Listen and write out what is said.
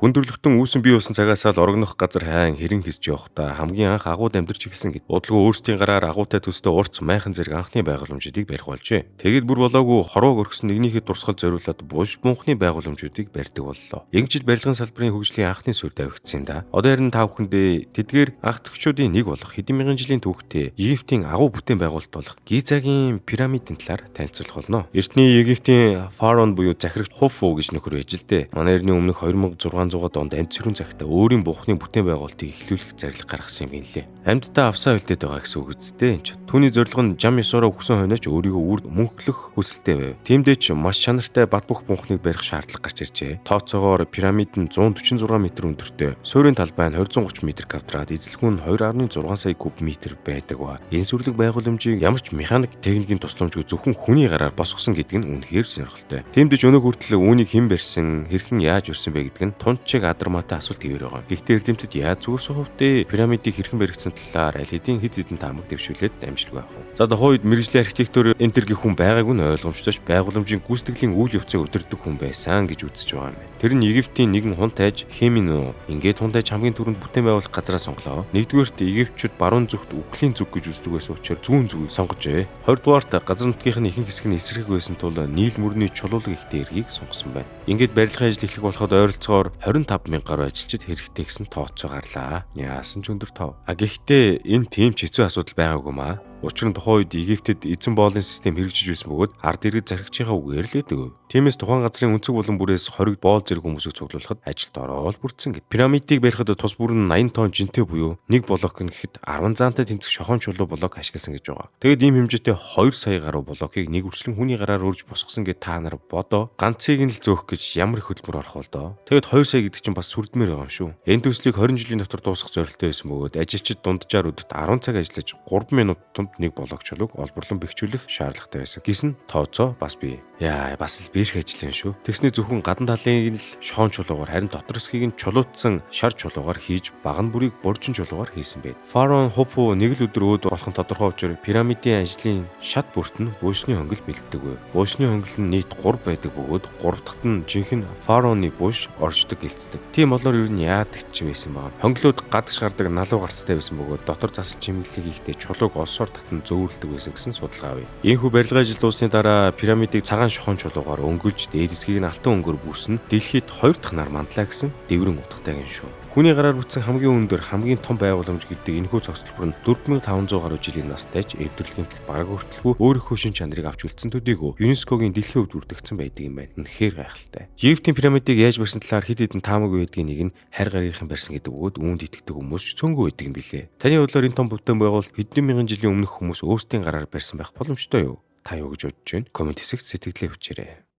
Хүндрэлтэн үүсэн бий болсон цагаасаа л орогнох газар хайн хэрэн хисж явахдаа хамгийн анх агууд амьдарч эхэлсэн гэд. Удалгүй өөрсдийн гараар агуутай төстэй урц майхан зэрэг анхны байгууламжуудыг барих болжээ. Тэгэд бүр болоогүй хорвоог өргсөн нэгнийхээ дурсгал зориулаад буш бунхны байгууламжуудыг барьдаг боллоо. Ингэж барилгын салбарын хөгжлийн анхны суурь давигдсан юм да. Одоо харин та бүхэндээ тэдгээр анх төгчүүдийн нэг болох хэдэн мянган жилийн түүхтэй Египтийн агуу бүтээн байгуулалт болох Гизагийн пирамидын талаар танилцуулах болно. Эртний Египтийн фараон буюу захирагч Хуфу гэж нөхөр байж л дээ. Манай эртний өмнөх 2600-аад онд амьд цэрүүн цагта өөрийн бунхны бүтээн байгуулалтыг эхлүүлэх зарлиг гаргасан юм ginлээ. Амьдтаа авсаа үлдээд байгаа гэсэн үг үсттэй. Түүний зорилго нь жам ёсороо өгсөн хойноч өөрийгөө үр мөнхлөх хүсэлтэй байв. Тиймдээ ч маш чанартай бат бөх бунхныг барих шаардлага гарч иржээ. Тооцоогоор пирамид нь 146 м өндөртэй, суурийн талбай нь 230 м квадрат, эзлэгүүн нь 2.6 сая куб метр байдаг ба энэ сүрлэг байгууламжийг ямар ч механик техникийн тусламжгүй зөвхөн хүний гараар босгосон гэдэг нь үнэхээр сонирхолтой. Тиймдээ ч өнөө хүртэл үүнийг хэн барьсан, хэрхэн яаж өрсөн бэ гэдэг нь тунчиг адармаатай асуулт хэвээр байгаа. Гэхдээ эрдэмтэд яаж зүгээр сухавтай пирамидыг хэрхэн баригдсан талаар аль хэдийн хэд хэдэн таамаг дэвшүүлээд амжилтгүй авах. За тухайд мэрэгжлийн архитектор энэ төр гэх хүн байгаагүй нь ойлгомжтой ч байгууламжийн гүйцэтгэлийн үйл явцыг өдөрдөг хүн байсан гэж үзэж байгаа юм. Тэр нь Египтийн нэгэн хун тайж Хемино. Ингээд хун тайж хамгийн түрүүнд бүтээн байгуулах газраа сонглоо. Нэгдүгээрт Египтчүүд баруун зүгт үхлийн зүг гэж үздэг байсан учраас зүүн зүгийг сонгожээ. Хоёрдугаарт газар нутгийнхын ихэнх хэсэг нь эсрэг байсан тул Нийл мөрний чулуулаг их дээргийг сонгосон байна. Ингээд барилгын ажил эхлэх болоход ойролцоогоор 25,000 гаруй ажилчид хэрэгтэй гэсэн тооцоо гарлаа. Яасан ч өндөр тоо. Гэхдээ энэ тийм ч хэцүү асуудал байгаагүй маа. Учир нь тухайн үед Египтэд эзэн боолын систем хэрэгжиж байсан бөгөөд ард иргэд зархичийнхаа үгээр л байдаг. Тиймээс тухайн газрын өнцөг болон бүрээс хориг боол зэрэг хүмүүсийг цуглуулахад ажилд ороод бүрдсэн гэд. Пирамидыг барихад тус бүр нь 80 тонн жинтэй буюу 1 блок гэхэд 10 заантай тэнцэх шохон чулуу блок ашигласан гэж байгаа. Тэгэд ийм хэмжээтэй 2 сая гаруй блокийг нэг үрчлэн хүний гараар өрж босгосон гэд та нар бодоо. Ганцыг нь л зөөх гэж ямар их хөдөлмөр орох бол доо. Тэгэд 2 сая гэдэг чинь бас сүрдмээр байгаа юм шүү. Энэ төслийг 20 жилийн дотор дуусгах зорилттой байсан бөгөөд ажилчид дунджаар өдөрт 10 цаг ажиллаж 3 минутанд нэг блок чулууг олборлон бэхжүүлэх шаардлагатай байсан. Гэсэн тооцоо бас бий. Яа, бас л биерх ажил юм шүү. Тэгсний зөвхөн гадна талыг л шохон чулуугаар, харин дотор хэсгийг нь чулуутсан шар чулуугаар хийж, баган бүрийг боржин чулуугаар хийсэн байд. Фараон Хуфу нэг л өдөр өөд болох нь тодорхой учраас пирамидын ажлын шат бүрт нь буушны хонгил бэлддэг. Буушны хонгил нь нийт 3 байдаг бөгөөд 3 дахьт нь жинхэнэ фараоны буш оршдог гэлцдэг. Тийм болоор ер нь яадаг ч байсан байна. Хонглууд гадагш гардаг налуу гарцтай байсан бөгөөд дотор засал чимэглэлийг хийхдээ чулууг олсоор татан зөөвөрлөдөг байсан гэсэн судалгаа авъя. Ийхүү барилгын ажил дуусны дараа пирамидыг цагаан шохон чулуугаар өнгөлж дээд хэсгийг нь алтан өнгөөр бүрсэн дэлхийд 2 дахь нар мандлаа гэсэн дэврэн утгатай гэн шүү. Хүний гараар бүтсэн хамгийн өндөр, хамгийн том байгууламж гэдэг энэхүү цогцлбор нь 4500 гаруй жилийн настай ч эвдэрлэгийн тал бараг хүртэлгүй өөрийнхөө шин чанарыг авч үлдсэн төдийгүй ЮНЕСКОгийн дэлхийн хувьд бүрдэгдсэн байдаг юм байна. Үнэхээр гайхалтай. Египтийн пирамидыг яаж барьсан талаар хэд хэдэн таамаг байдгийн нэг нь хайр гаргийнхын барьсан гэдэг бөгөөд үүнд итгэдэг хүмүүс ч цөөнгүй байдаг юм билээ. Таны бодлоор энэ том бүтээн байгуулалт хэдэн мянган жилийн өмнөх хүмүүс өөрсдийн гараар барьсан байх боломжтой юу? Та юу гэж бодож байна? Комент хэсэгт сэтгэлээ хүчээрэй.